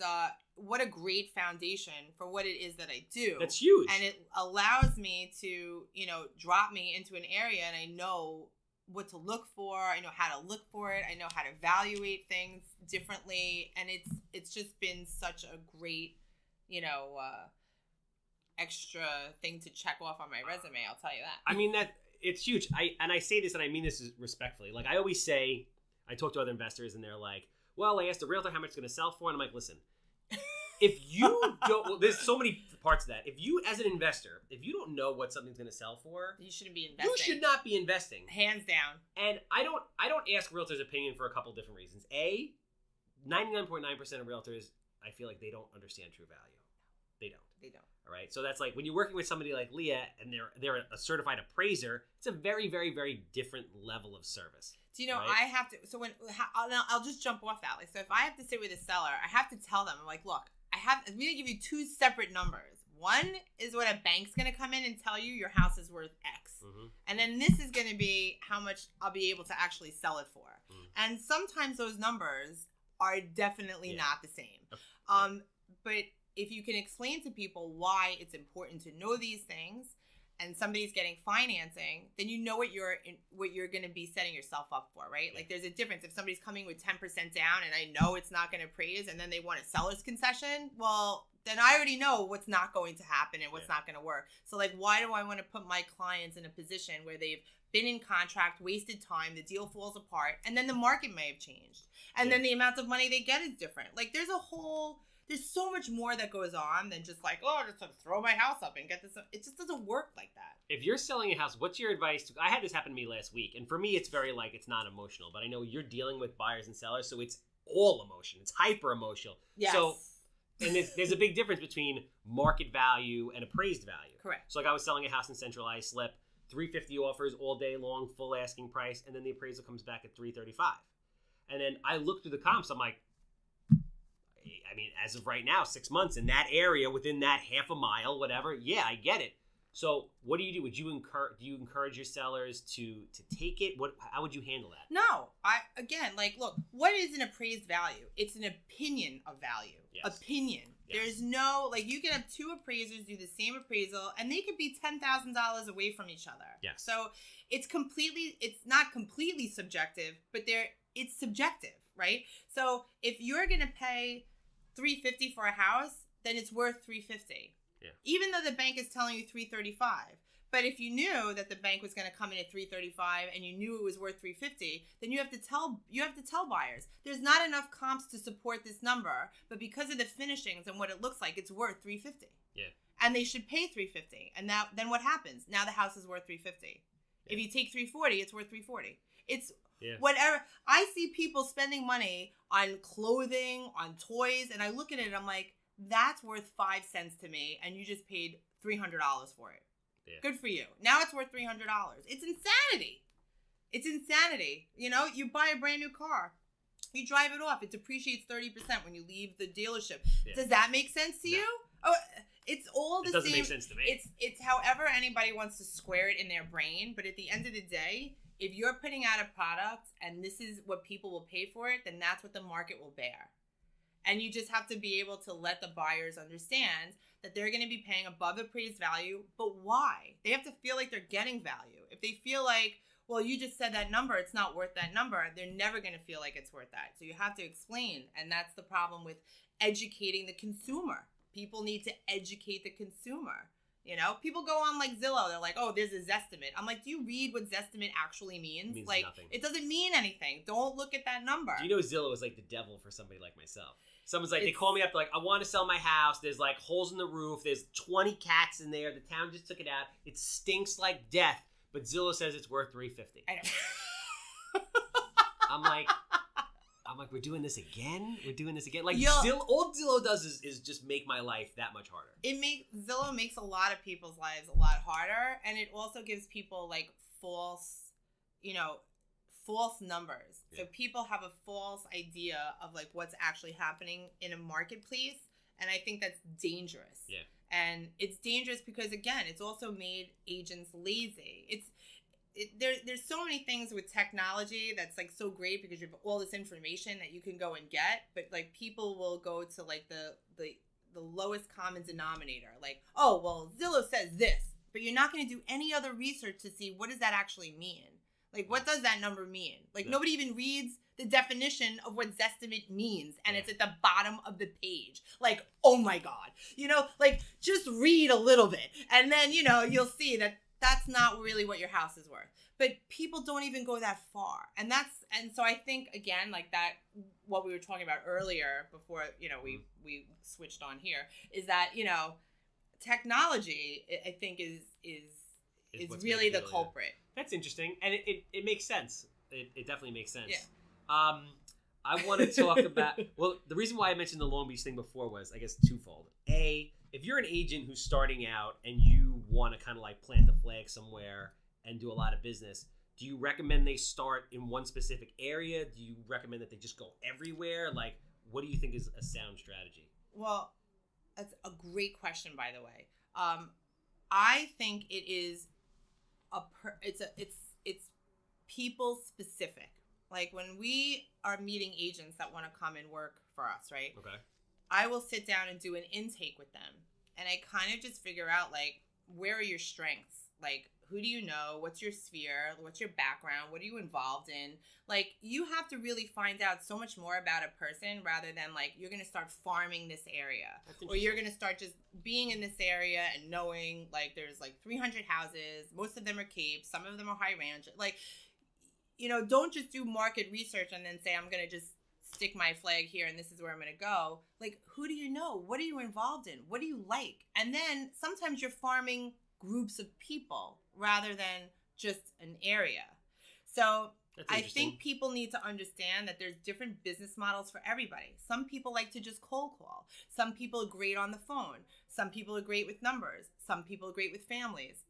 what a great foundation for what it is that I do. That's huge. And it allows me to, drop me into an area, and I know what to look for. I know how to look for it. I know how to evaluate things differently. And it's just been such a great, extra thing to check off on my resume. I'll tell you that. I mean, it's huge. I say this, and I mean this respectfully. Like I always say, I talk to other investors, and they're like, well, I asked the realtor how much it's going to sell for, and I'm like, listen, if you don't, well, there's so many parts of that. If you, as an investor, if you don't know what something's going to sell for, you shouldn't be investing. You should not be investing. Hands down. And I don't ask realtors' opinion for a couple different reasons. 99.9% of realtors, I feel like they don't understand true value. They don't. All right. So that's like when you're working with somebody like Leah and they're a certified appraiser, it's a very, very, very different level of service. Do you know, right? I have to, so I'll just jump off that. Like, so if I have to sit with a seller, I have to tell them, I'm like, look, I'm going to give you 2 separate numbers. One is what a bank's going to come in and tell you your house is worth X. Mm-hmm. And then this is going to be how much I'll be able to actually sell it for. Mm-hmm. And sometimes those numbers are definitely not the same. But if you can explain to people why it's important to know these things, and somebody's getting financing, then you know what you're going to be setting yourself up for, right? Like there's a difference. If somebody's coming with 10% down and I know it's not going to appraise and then they want a seller's concession, well, then I already know what's not going to happen and what's not going to work. So like, why do I want to put my clients in a position where they've been in contract, wasted time, the deal falls apart, and then the market may have changed. And then the amount of money they get is different. Like there's so much more that goes on than just like, oh, just throw my house up and get this. It just doesn't work like that. If you're selling a house, what's your advice? I had this happen to me last week. And for me, it's very like, it's not emotional. But I know you're dealing with buyers and sellers, so it's all emotion. It's hyper emotional. Yes. So, and there's a big difference between market value and appraised value. Correct. So like I was selling a house in Central Islip, 350 offers all day long, full asking price. And then the appraisal comes back at 335. And then I look through the comps. I'm like, I mean, as of right now, 6 months in that area, within that half a mile, whatever. Yeah, I get it. So, what do you do? Would you encourage your sellers to take it? How would you handle that? No, look, what is an appraised value? It's an opinion of value. Yes. Opinion. Yes. There's no you can have two appraisers do the same appraisal, and they could be $10,000 away from each other. Yes. So it's not completely subjective, but it's subjective, right? So if you're gonna pay $350 for a house, then it's worth $350. Yeah. Even though the bank is telling you $335. But if you knew that the bank was going to come in at $335 and you knew it was worth $350, then you have to tell buyers there's not enough comps to support this number, but because of the finishings and what it looks like, it's worth $350. Yeah. And they should pay $350. And then what happens? Now the house is worth $350. Yeah. If you take $340, it's worth $340. It's whatever. I see people spending money on clothing, on toys, and I look at it and I'm like, that's worth 5 cents to me, and you just paid $300 for it. Yeah. Good for you. Now it's worth $300. It's insanity. It's insanity. You buy a brand new car. You drive it off. It depreciates 30% when you leave the dealership. Yeah. Does that make sense to you? Oh, it's all the same. It doesn't make sense to me. It's however anybody wants to square it in their brain, but at the end of the day, if you're putting out a product and this is what people will pay for it, then that's what the market will bear. And you just have to be able to let the buyers understand that they're going to be paying above appraised value, but why? They have to feel like they're getting value. If they feel like, well, you just said that number, it's not worth that number, they're never going to feel like it's worth that. So you have to explain, and that's the problem with educating the consumer. People need to educate the consumer. People go on like Zillow. They're like, oh, there's a Zestimate. I'm like, do you read what Zestimate actually means? It means nothing. It doesn't mean anything. Don't look at that number. Do you know Zillow is like the devil for somebody like myself? Someone's like, they call me up, like, I want to sell my house. There's like holes in the roof. There's 20 cats in there. The town just took it out. It stinks like death. But Zillow says it's worth $350. I know. I'm like, we're doing this again? We're doing this again? Like, all Zillow does is just make my life that much harder. Zillow makes a lot of people's lives a lot harder, and it also gives people like false numbers. Yeah. So people have a false idea of like what's actually happening in a marketplace, and I think that's dangerous. Yeah. And it's dangerous because again, it's also made agents lazy. There's so many things with technology that's like so great because you have all this information that you can go and get, but like people will go to like the lowest common denominator. Like, oh, well, Zillow says this, but you're not going to do any other research to see what does that actually mean. Like, what does that number mean? Like, nobody even reads the definition of what Zestimate means, and it's at the bottom of the page. Like, oh my God. Just read a little bit, and then, you'll see that that's not really what your house is worth. But people don't even go that far. And so I think, again, like that, what we were talking about earlier before, we switched on here, is that, technology, I think, is really the culprit. That's interesting, and it makes sense. It definitely makes sense. Yeah. I want to talk about. Well, the reason why I mentioned the Long Beach thing before was, I guess, twofold. A, if you're an agent who's starting out and you want to kind of like plant a flag somewhere and do a lot of business, do you recommend they start in one specific area? Do you recommend that they just go everywhere? Like, what do you think is a sound strategy? Well, that's a great question, by the way. I think it is it's people specific. Like when we are meeting agents that want to come and work for us, right? Okay. I will sit down and do an intake with them, and I kind of just figure out like, where are your strengths? Like, who do you know? What's your sphere? What's your background? What are you involved in? Like, you have to really find out so much more about a person rather than, like, you're going to start farming this area. Or you're going to start just being in this area and knowing, like, there's, like, 300 houses. Most of them are capes. Some of them are high ranch. Like, you know, don't just do market research and then say, I'm going to just stick my flag here and this is where I'm going to go. Like, who do you know? What are you involved in? What do you like? And then sometimes you're farming groups of people rather than just an area. So I think people need to understand that there's different business models for everybody. Some people like to just cold call. Some people are great on the phone. Some people are great with numbers. Some people are great with families.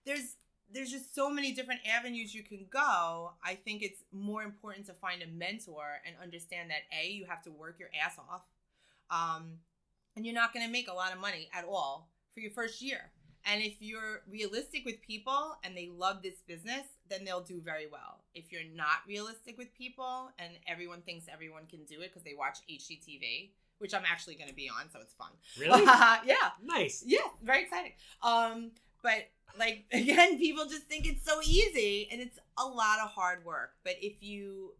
There's just so many different avenues you can go. I think it's more important to find a mentor and understand that A, you have to work your ass off. And you're not going to make a lot of money at all for your first year. And if you're realistic with people and they love this business, then they'll do very well. If you're not realistic with people and everyone thinks everyone can do it because they watch HGTV, which I'm actually going to be on, so it's fun. Really? Yeah. Nice. Yeah, very exciting. But like, again, people just think it's so easy and it's a lot of hard work. But if you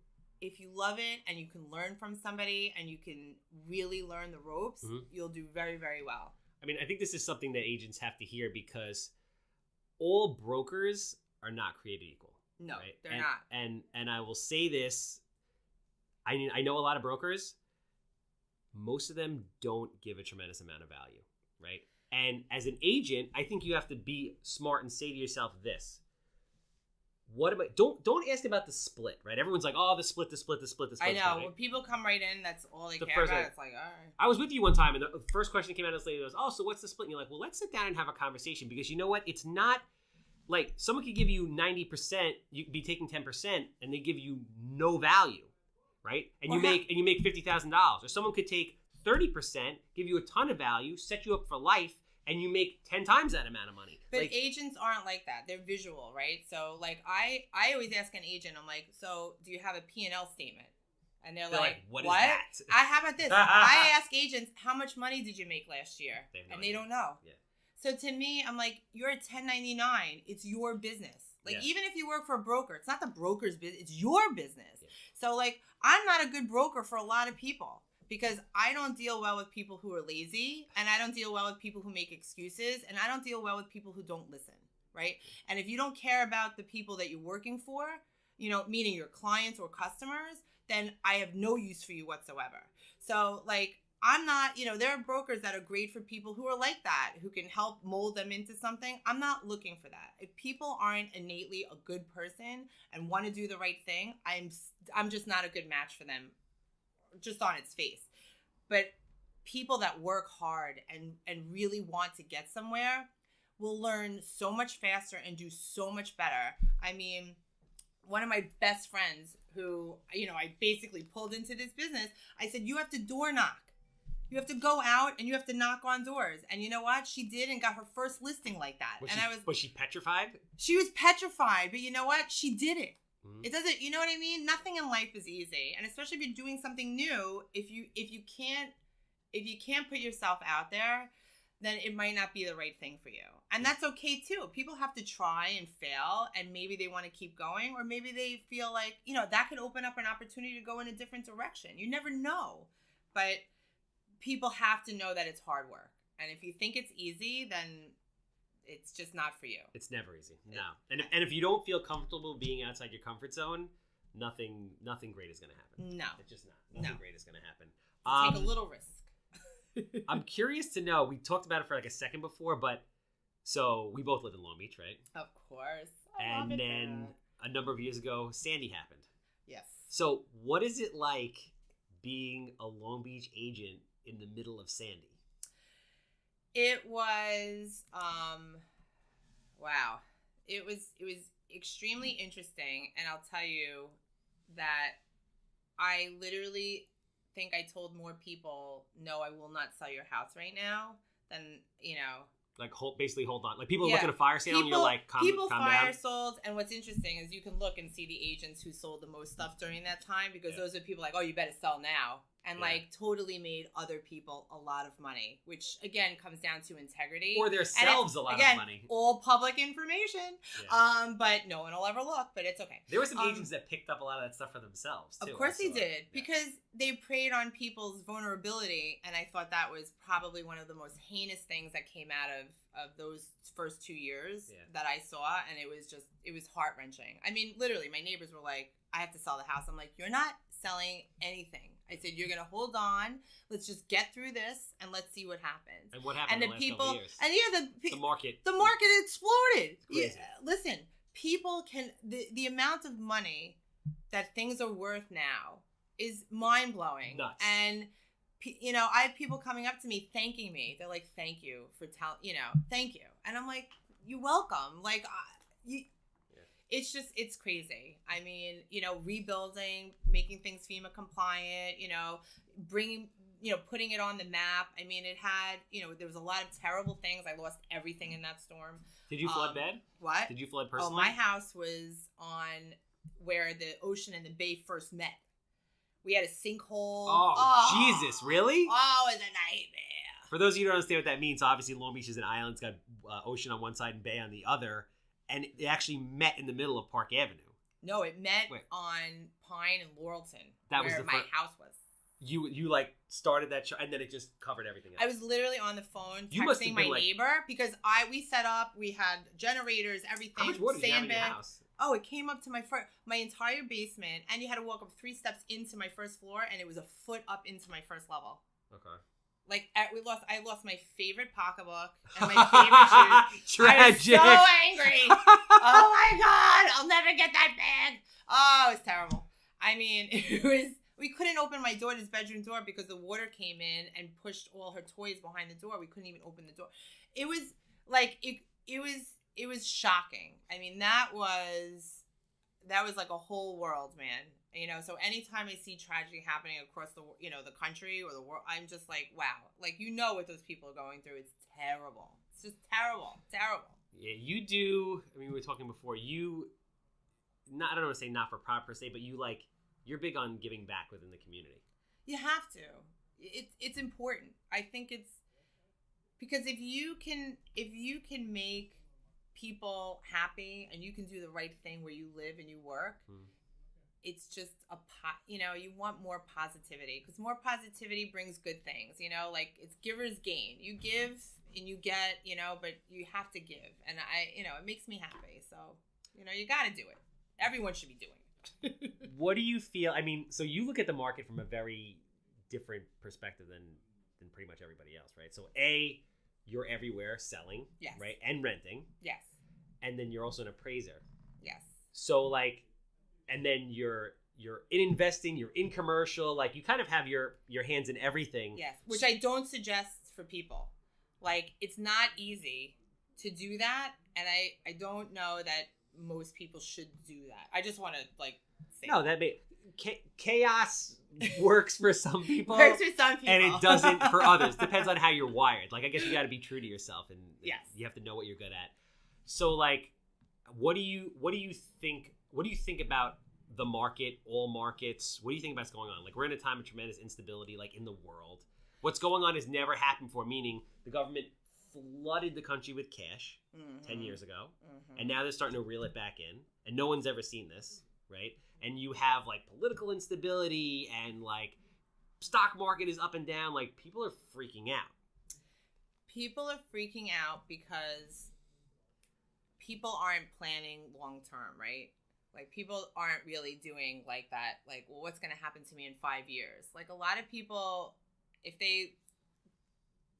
love it and you can learn from somebody and you can really learn the ropes, you'll do very, very well. I mean, I think this is something that agents have to hear because all brokers are not created equal. No, right? they're not. And I will say this, I know a lot of brokers, most of them don't give a tremendous amount of value, right? And as an agent, I think you have to be smart and say to yourself this. Don't ask about the split, right? Everyone's like, oh, the split. I know. Right? When people come right in, that's all they care about. It's like, all right. I was with you one time, and the first question that came out of this lady was, oh, so what's the split? And you're like, well, let's sit down and have a conversation because you know what? It's not like someone could give you 90%, you could be taking 10%, and they give you no value, right? And you make $50,000. Or someone could take 30%, give you a ton of value, set you up for life, and you make 10 times that amount of money. But like, agents aren't like that. They're visual, right? So, like, I always ask an agent, I'm like, so do you have a P&L statement? And they're like, what? Is that? How about this? I ask agents, how much money did you make last year? They don't know. Yeah. So to me, I'm like, you're a 1099. It's your business. Like, even if you work for a broker, it's not the broker's business. It's your business. Yeah. So, like, I'm not a good broker for a lot of people. Because I don't deal well with people who are lazy, and I don't deal well with people who make excuses, and I don't deal well with people who don't listen, right? And if you don't care about the people that you're working for, you know, meaning your clients or customers, then I have no use for you whatsoever. So, like, I'm not, you know, there are brokers that are great for people who are like that, who can help mold them into something. I'm not looking for that. If people aren't innately a good person and want to do the right thing, I'm just not a good match for them. Just on its face. But people that work hard and really want to get somewhere will learn so much faster and do so much better. I mean, one of my best friends who, you know, I basically pulled into this business, I said, you have to door knock. You have to go out and you have to knock on doors. And you know what? She did and got her first listing like that. Was she petrified? She was petrified, but you know what? She did it. It doesn't, you know what I mean? Nothing in life is easy. And especially if you're doing something new, if you can't put yourself out there, then it might not be the right thing for you. And that's okay too. People have to try and fail, and maybe they want to keep going, or maybe they feel like, you know, that could open up an opportunity to go in a different direction. You never know. But people have to know that it's hard work. And if you think it's easy, then it's just not for you. It's never easy. No. And if you don't feel comfortable being outside your comfort zone, nothing great is going to happen. No. It's just not. Nothing great is going to happen. Take a little risk. I'm curious to know, we talked about it for like a second before, but so we both live in Long Beach, right? Of course. And then a number of years ago, Sandy happened. Yes. So what is it like being a Long Beach agent in the middle of Sandy? It was, wow. It was extremely interesting, and I'll tell you that I literally think I told more people, no, I will not sell your house right now, than, you know. Like, basically hold on. Like, people are looking at a fire sale, and you're like, calm fire down. sold, and what's interesting is you can look and see the agents who sold the most stuff during that time, because those are people like, oh, you better sell now. and like totally made other people a lot of money, which again comes down to integrity. Or themselves a lot of money. All public information. Yeah. But no one will ever look, but it's okay. There were some agents that picked up a lot of that stuff for themselves too. Of course they did, because they preyed on people's vulnerability, and I thought that was probably one of the most heinous things that came out of those first 2 years that I saw, and it was heart-wrenching. I mean, literally, my neighbors were like, I have to sell the house. I'm like, you're not selling anything. I said, you're going to hold on. Let's just get through this and let's see what happens. And what happened in the last couple of years? And the market exploded. Crazy. Listen, people can, the amount of money that things are worth now is mind-blowing. Nuts. And, I have people coming up to me thanking me. They're like, thank you for thank you. And I'm like, you're welcome. Like, it's crazy. I mean, rebuilding, making things FEMA compliant, bringing, putting it on the map. I mean, it had, there was a lot of terrible things. I lost everything in that storm. Did you flood bad? What? Did you flood personally? Oh, my house was on where the ocean and the bay first met. We had a sinkhole. Oh, Jesus, really? Oh, it was a nightmare. For those of you who don't understand what that means, obviously Long Beach is an island. It's got ocean on one side and bay on the other. And it actually met in the middle of Park Avenue. No, it met on Pine and Laurelton. That was my house was. You like started that show, and then it just covered everything else. I was literally on the phone texting my neighbor because we set up. We had generators, everything. How much water did you have in your house? Oh, it came up to my entire basement, and you had to walk up 3 steps into my first floor, and it was a foot up into my first level. Okay. Like I lost my favorite pocketbook and my favorite shoes. Tragic. I was so angry. Oh my God, I'll never get that bag. Oh, it was terrible. I mean, we couldn't open my daughter's bedroom door because the water came in and pushed all her toys behind the door. We couldn't even open the door. It was like it was shocking. I mean, that was like a whole world, man. So anytime I see tragedy happening across the country or the world, I'm just like, wow. Like, what those people are going through. It's terrible. It's just terrible. Terrible. Yeah, you do. I mean, we were talking before. I don't want to say not for profit per se, but you're big on giving back within the community. You have to. It's important. I think it's because if you can make people happy and you can do the right thing where you live and you work, it's just you want more positivity, because more positivity brings good things, like it's giver's gain. You give and you get, but you have to give. And it makes me happy. So, you got to do it. Everyone should be doing it. What do you feel? I mean, so you look at the market from a very different perspective than pretty much everybody else, right? So you're everywhere selling, yes, right? And renting. Yes. And then you're also an appraiser. Yes. So and then you're in investing, you're in commercial, you kind of have your hands in everything. Yes, which I don't suggest for people. It's not easy to do that, and I don't know that most people should do that. I just want to say no, that chaos works for some people. Works for some people, and it doesn't for others. Depends on how you're wired. I guess you got to be true to yourself, and yes, you have to know what you're good at. So what do you think? What do you think about the market, all markets? What do you think about what's going on? We're in a time of tremendous instability, in the world. What's going on has never happened before, meaning the government flooded the country with cash 10 years ago, and now they're starting to reel it back in, and no one's ever seen this, right? And you have, political instability, and, stock market is up and down. People are freaking out. People are freaking out because people aren't planning long term, right? People aren't really doing that. Well, what's going to happen to me in 5 years? A lot of people, if they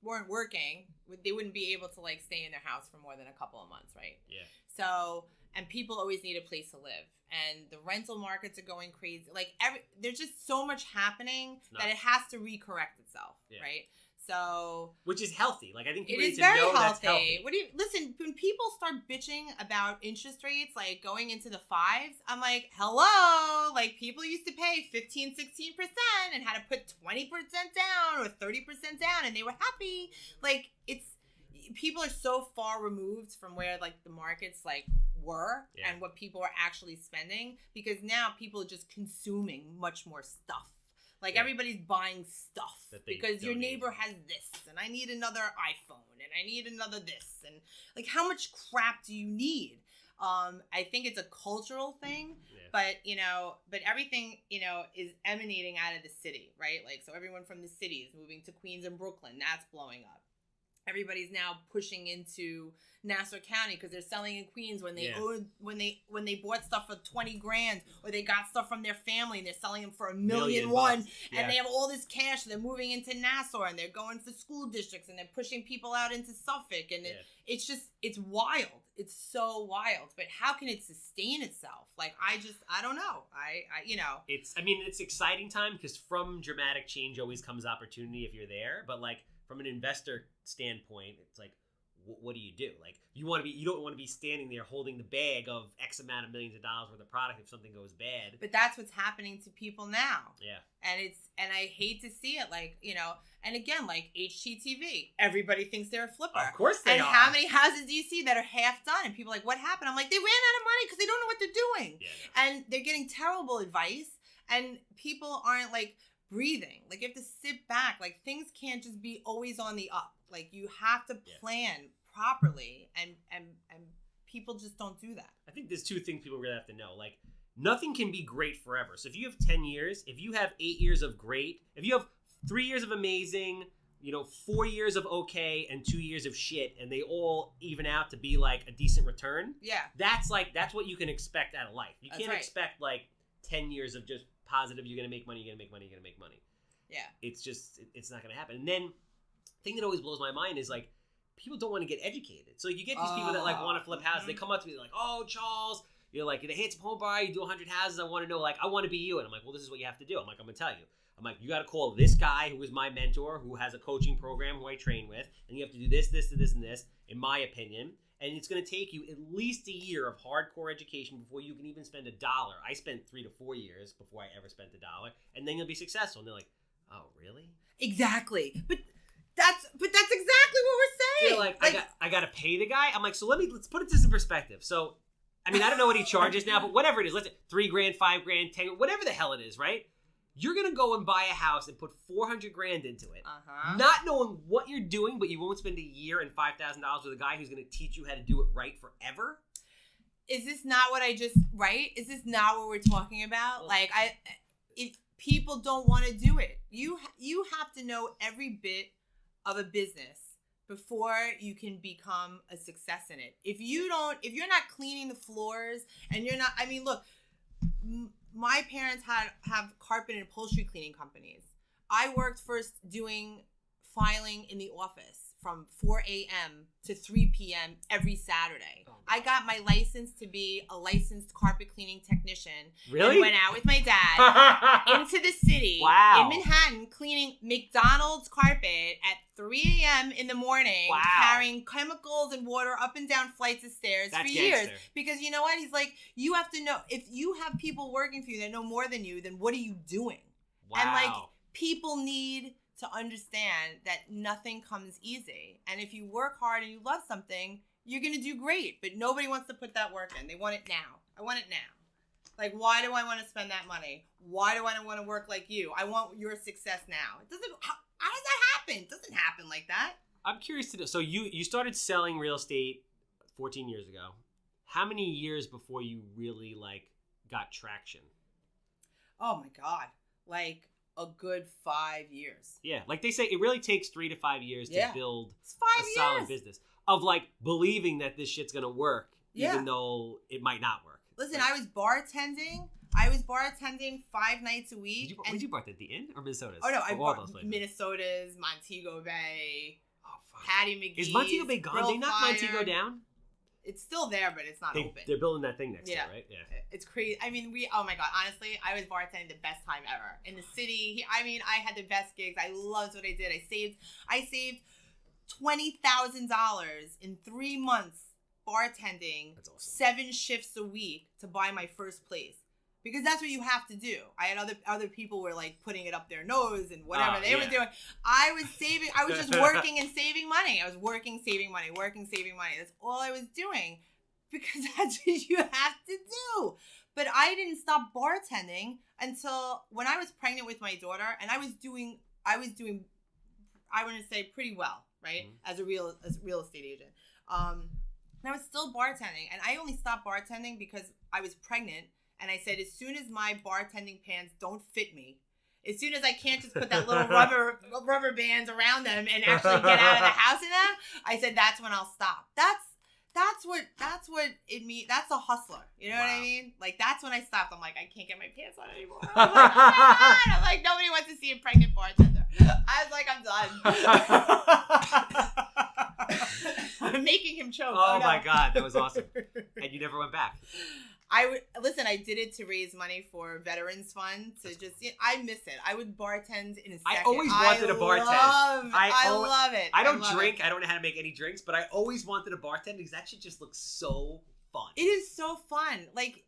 weren't working, they wouldn't be able to stay in their house for more than a couple of months, right? Yeah. So, and people always need a place to live, and the rental markets are going crazy. There's just so much happening that it has to recorrect itself, right? So, which is healthy. I think people it need is to very know healthy. That's healthy. Listen, when people start bitching about interest rates, going into the 5s, I'm like, hello, people used to pay 15, 16% and had to put 20% down or 30% down, and they were happy. People are so far removed from where the markets were and what people are actually spending, because now people are just consuming much more stuff. Like everybody's buying stuff because your need. neighbor has this, and I need another iPhone, and I need another this, and like how much crap do you need? I think it's a cultural thing, but everything, is emanating out of the city, right? Like, so everyone from the city is moving to Queens and Brooklyn. That's blowing up. Everybody's now pushing into Nassau County because they're selling in Queens when they owed, when they bought stuff for $20,000, or they got stuff from their family and they're selling them for $1.1 million, and they have all this cash. They're moving into Nassau and they're going for school districts and they're pushing people out into Suffolk, and it's wild. It's so wild. But how can it sustain itself? Like, I don't know. It's exciting time because from dramatic change always comes opportunity if you're there, but like from an investor standpoint, it's like, what do you do? Like, you don't want to be standing there holding the bag of X amount of millions of dollars worth of product if something goes bad. But that's what's happening to people now. Yeah. And I hate to see it, like, and again, like HGTV, everybody thinks they're a flipper. Of course they are. And how many houses do you see that are half done? And people are like, what happened? I'm like, they ran out of money because they don't know what they're doing. Yeah. And they're getting terrible advice, and people aren't like breathing. Like, you have to sit back. Like, things can't just be always on the up. Like, you have to plan properly, and people just don't do that. I think there's two things people really have to know. Like, nothing can be great forever. So if you have 10 years, if you have 8 years of great, if you have 3 years of amazing, 4 years of okay, and 2 years of shit, and they all even out to be like a decent return. Yeah. That's what you can expect out of life. You can't expect like 10 years of just positive, you're going to make money, you're going to make money, you're going to make money. Yeah. It's not going to happen. And then the thing that always blows my mind is like, people don't want to get educated. So you get these people that like want to flip houses. They come up to me like, oh, Charles, you're like, you're the handsome home buyer. You do 100 houses. I want to know, like, I want to be you. And I'm like, well, this is what you have to do. I'm going to tell you. I'm like, you got to call this guy who is my mentor, who has a coaching program, who I train with. And you have to do this, this, and this, and this, in my opinion. And it's going to take you at least a year of hardcore education before you can even spend $1. I spent 3 to 4 years before I ever spent $1. And then you'll be successful. And they're like, oh, really? Exactly. But that's exactly what we're saying. They're like, I got to pay the guy. I'm like, so let's put this in perspective. So, I mean, I don't know what he charges now, but whatever it is, let's say $3,000, $5,000, $10,000, whatever the hell it is, right? You're going to go and buy a house and put $400,000 into it, not knowing what you're doing, but you won't spend a year and $5,000 with a guy who's going to teach you how to do it right forever. Is this not what I just, right? Is this not what we're talking about? Like, if people don't want to do it, you have to know every bit of a business before you can become a success in it. If you're not cleaning the floors, and you're not, I mean, look, my parents have carpet and upholstery cleaning companies. I worked first doing filing in the office from 4 a.m. to 3 p.m. every Saturday. Oh, I got my license to be a licensed carpet cleaning technician. Really? And went out with my dad into the city in Manhattan, cleaning McDonald's carpet at 3 a.m. in the morning, carrying chemicals and water up and down flights of stairs for years. Because you know what? He's like, you have to know, if you have people working for you that know more than you, then what are you doing? Wow. And like, people need to understand that nothing comes easy. And if you work hard and you love something, you're going to do great. But nobody wants to put that work in. They want it now. I want it now. Like, why do I want to spend that money? Why do I want to work like you? I want your success now. It doesn't, how does that happen? It doesn't happen like that. I'm curious to know. So you started selling real estate 14 years ago. How many years before you really like got traction? Oh my God. Like, a good 5 years. Yeah, like they say, it really takes 3 to 5 years to build a solid business of like believing that this shit's gonna work, even though it might not work. Listen, I was bartending. I was bartending 5 nights a week. Did you bartend at the Inn or Minnesota's? Oh no, I bartended Minnesota's, Montego Bay, Hattie McGee's. Is Montego Bay gone? They knocked Montego down? It's still there, but it's not open. They're building that thing next year, right? Yeah. It's crazy. I mean, oh my God, honestly, I was bartending the best time ever. In the city, I mean, I had the best gigs. I loved what I did. I saved $20,000 in 3 months bartending, awesome. 7 shifts a week to buy my first place. Because that's what you have to do. I had other people were like putting it up their nose and whatever they were doing. I was just working and saving money. I was working, saving money, working, saving money. That's all I was doing because that's what you have to do. But I didn't stop bartending until when I was pregnant with my daughter, and I was doing, I want to say pretty well, right? Mm-hmm. As a real estate agent. And I was still bartending, and I only stopped bartending because I was pregnant, and I said, as soon as my bartending pants don't fit me, as soon as I can't just put that little rubber bands around them and actually get out of the house in that, I said, that's when I'll stop. That's what it means. That's a hustler. You know what I mean? Like, that's when I stopped. I'm like, I can't get my pants on anymore. I'm like, oh my God. I'm like, nobody wants to see a pregnant bartender. I was like, I'm done. I'm making him choke. Oh my God, that was awesome. And you never went back. I did it to raise money for Veterans Fund. I miss it. I would bartend in a second. I always wanted to bartend. I love it. I don't drink. I don't know how to make any drinks, but I always wanted to bartend because that shit just looks so fun. It is so fun. Like,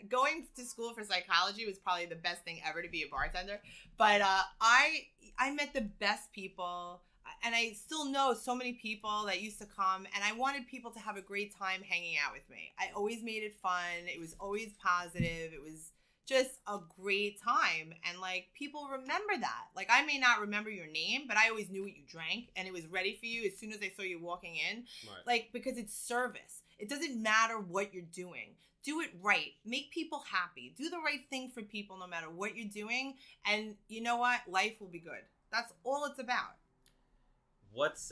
going to school for psychology was probably the best thing ever to be a bartender. But I met the best people. And I still know so many people that used to come, and I wanted people to have a great time hanging out with me. I always made it fun. It was always positive. It was just a great time. And, like, people remember that. Like, I may not remember your name, but I always knew what you drank, and it was ready for you as soon as I saw you walking in. Right. Like, because it's service. It doesn't matter what you're doing. Do it right. Make people happy. Do the right thing for people no matter what you're doing. And you know what? Life will be good. That's all it's about. What's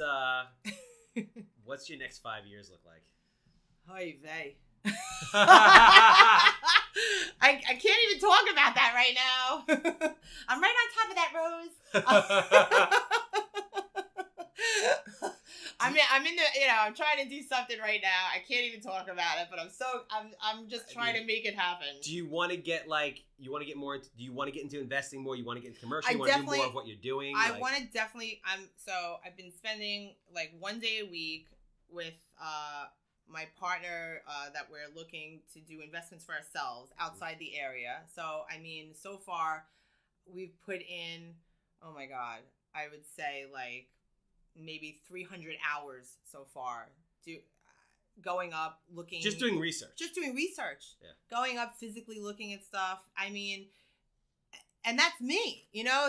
your next 5 years look like? Oy vey. I can't even talk about that right now. I'm right on top of that, Rose. I'm in the, I'm trying to do something right now. I can't even talk about it, but I'm just trying to make it happen. Do you want to get do you want to get into investing more? You want to get into commercial? You want to do more of what you're doing? I want to definitely, I've been spending like 1 day a week with, my partner, that we're looking to do investments for ourselves outside the area. So, I mean, so far we've put in, oh my God, I would say like maybe 300 hours so far, going up, looking, just doing research, yeah, going up, physically looking at stuff. I mean, and that's me,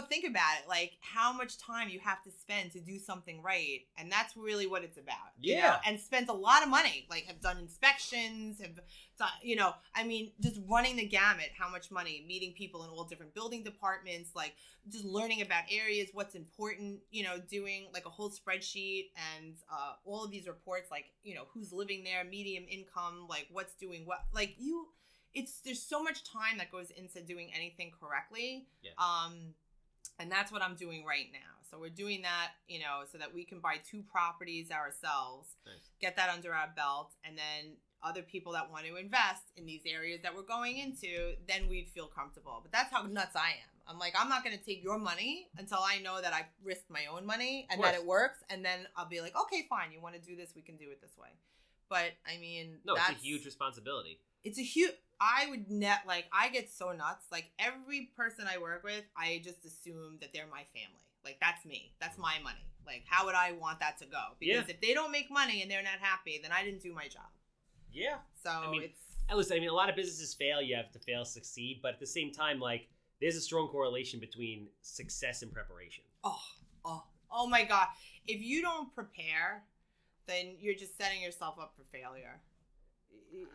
think about it, like how much time you have to spend to do something right. And that's really what it's about. Yeah. And spent a lot of money, like have done inspections, have done, I mean, just running the gamut, how much money, meeting people in all different building departments, like just learning about areas, what's important, doing like a whole spreadsheet and all of these reports, like, who's living there, medium income, like what's doing what, like there's so much time that goes into doing anything correctly. Yeah. And that's what I'm doing right now. So we're doing that, so that we can buy 2 properties ourselves, nice, get that under our belt, and then other people that want to invest in these areas that we're going into, then we'd feel comfortable. But that's how nuts I am. I'm like, I'm not going to take your money until I know that I've risked my own money and that it works. And then I'll be like, okay, fine. You want to do this? We can do it this way. But I mean, it's a huge responsibility. It's a huge, I get so nuts. Like every person I work with, I just assume that they're my family. Like that's me. That's my money. Like how would I want that to go? Because if they don't make money and they're not happy, then I didn't do my job. Yeah. So listen, I mean, a lot of businesses fail. You have to fail, succeed. But at the same time, like there's a strong correlation between success and preparation. Oh my God. If you don't prepare, then you're just setting yourself up for failure.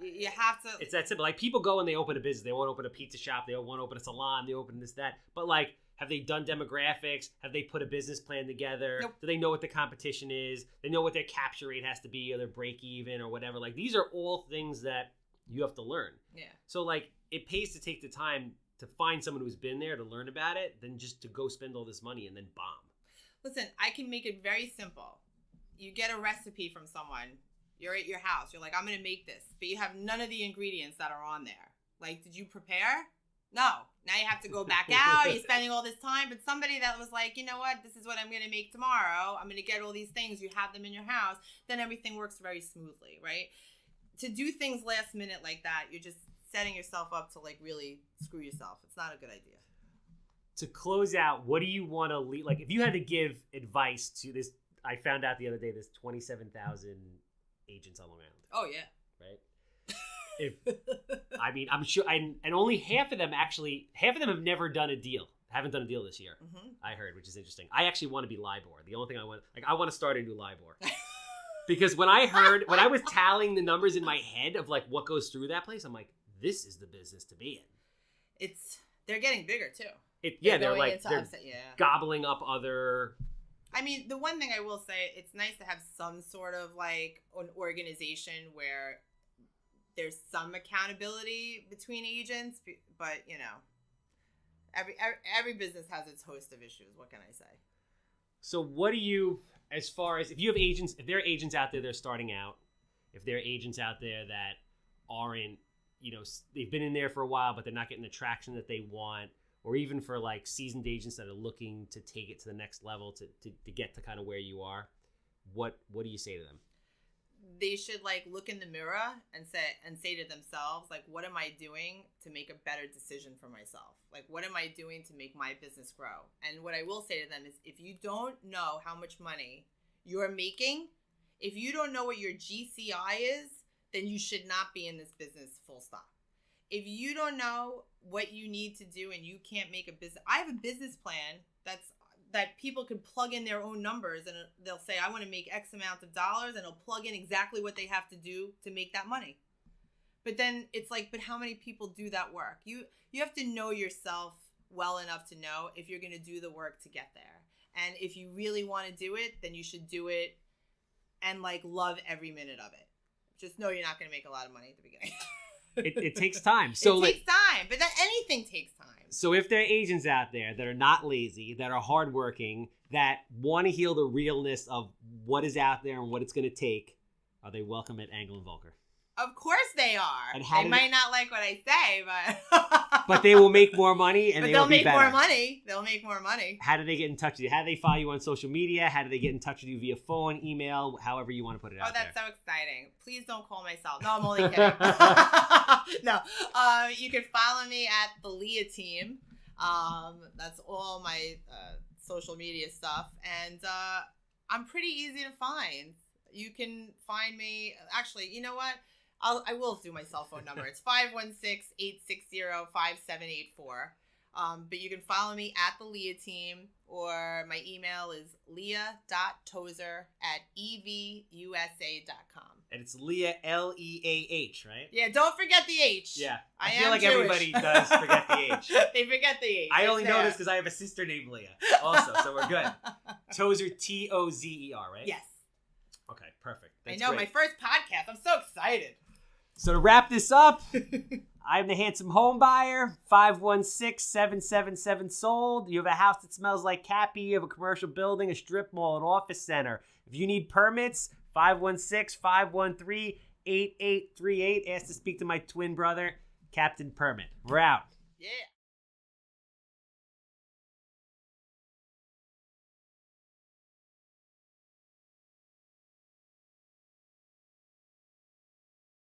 You have to. It's that simple. Like people go and they open a business. They want to open a pizza shop. They want to open a salon. They open this, that. But like, have they done demographics? Have they put a business plan together? Nope. Do they know what the competition is? They know what their capture rate has to be or their break even or whatever. Like these are all things that you have to learn. Yeah. So like it pays to take the time to find someone who's been there to learn about it than just to go spend all this money and then bomb. Listen, I can make it very simple. You get a recipe from someone. You're at your house. You're like, I'm going to make this. But you have none of the ingredients that are on there. Like, did you prepare? No. Now you have to go back out. You're spending all this time. But somebody that was like, you know what? This is what I'm going to make tomorrow. I'm going to get all these things. You have them in your house. Then everything works very smoothly, right? To do things last minute like that, you're just setting yourself up to like really screw yourself. It's not a good idea. To close out, what do you want to leave? Like, if you had to give advice to this, I found out the other day, this 27,000 agents on Long Island, Oh yeah. right? I'm sure, and only half of them have never done a deal. Haven't done a deal this year. Mm-hmm. I heard, which is interesting. I actually want to be LIBOR. The only thing I want to start a new LIBOR. Because when I was tallying the numbers in my head of like what goes through that place, I'm like, this is the business to be in. They're getting bigger too. They're like gobbling up other. I mean, the one thing I will say, it's nice to have some sort of like an organization where there's some accountability between agents, but you know, every business has its host of issues. What can I say? So what do you, as far as if you have agents, if there are agents out there that are starting out, if there are agents out there that aren't, you know, they've been in there for a while, but they're not getting the traction that they want, or even for like seasoned agents that are looking to take it to the next level to get to kind of where you are, what do you say to them? They should like look in the mirror and say to themselves, like, what am I doing to make a better decision for myself? Like, what am I doing to make my business grow? And what I will say to them is, if you don't know how much money you're making, if you don't know what your GCI is, then you should not be in this business, full stop. If you don't know what you need to do and you can't make a business, I have a business plan that people can plug in their own numbers, and they'll say, I want to make X amount of dollars, and it'll plug in exactly what they have to do to make that money. But then it's like, but how many people do that work? You have to know yourself well enough to know if you're going to do the work to get there. And if you really want to do it, then you should do it and like love every minute of it. Just know you're not going to make a lot of money at the beginning. It takes time. So it takes time, but anything takes time. So if there are agents out there that are not lazy, that are hardworking, that want to heal the realness of what is out there and what it's going to take, are they welcome at Angle and Volker? Of course they are. And they might not like what I say, but but they will make more money, and they'll be better. More money. They'll make more money. How do they get in touch with you? How do they follow you on social media? How do they get in touch with you via phone, email, however you want to put it out there? Oh, that's so exciting. Please don't call my cell. No, I'm only kidding. No. You can follow me at the Leah team. That's all my social media stuff. And I'm pretty easy to find. You can find me. Actually, you know what? I will do my cell phone number. It's 516-860-5784. But you can follow me at the Leah team, or my email is leah.tozer@evusa.com. And it's Leah, Leah, right? Yeah, don't forget the H. Yeah. I feel am like Jewish. everybody does forget the H. They forget the H. I only know this because I have a sister named Leah also, so we're good. Tozer, Tozer, right? Yes. Okay, perfect. That's I know, great. my first podcast. I'm so excited. So to wrap this up, I'm the handsome home buyer, 516-777 sold. You have a house that smells like Cappy. You have a commercial building, a strip mall, an office center. If you need permits, 516-513-8838. Ask to speak to my twin brother, Captain Permit. We're out. Yeah.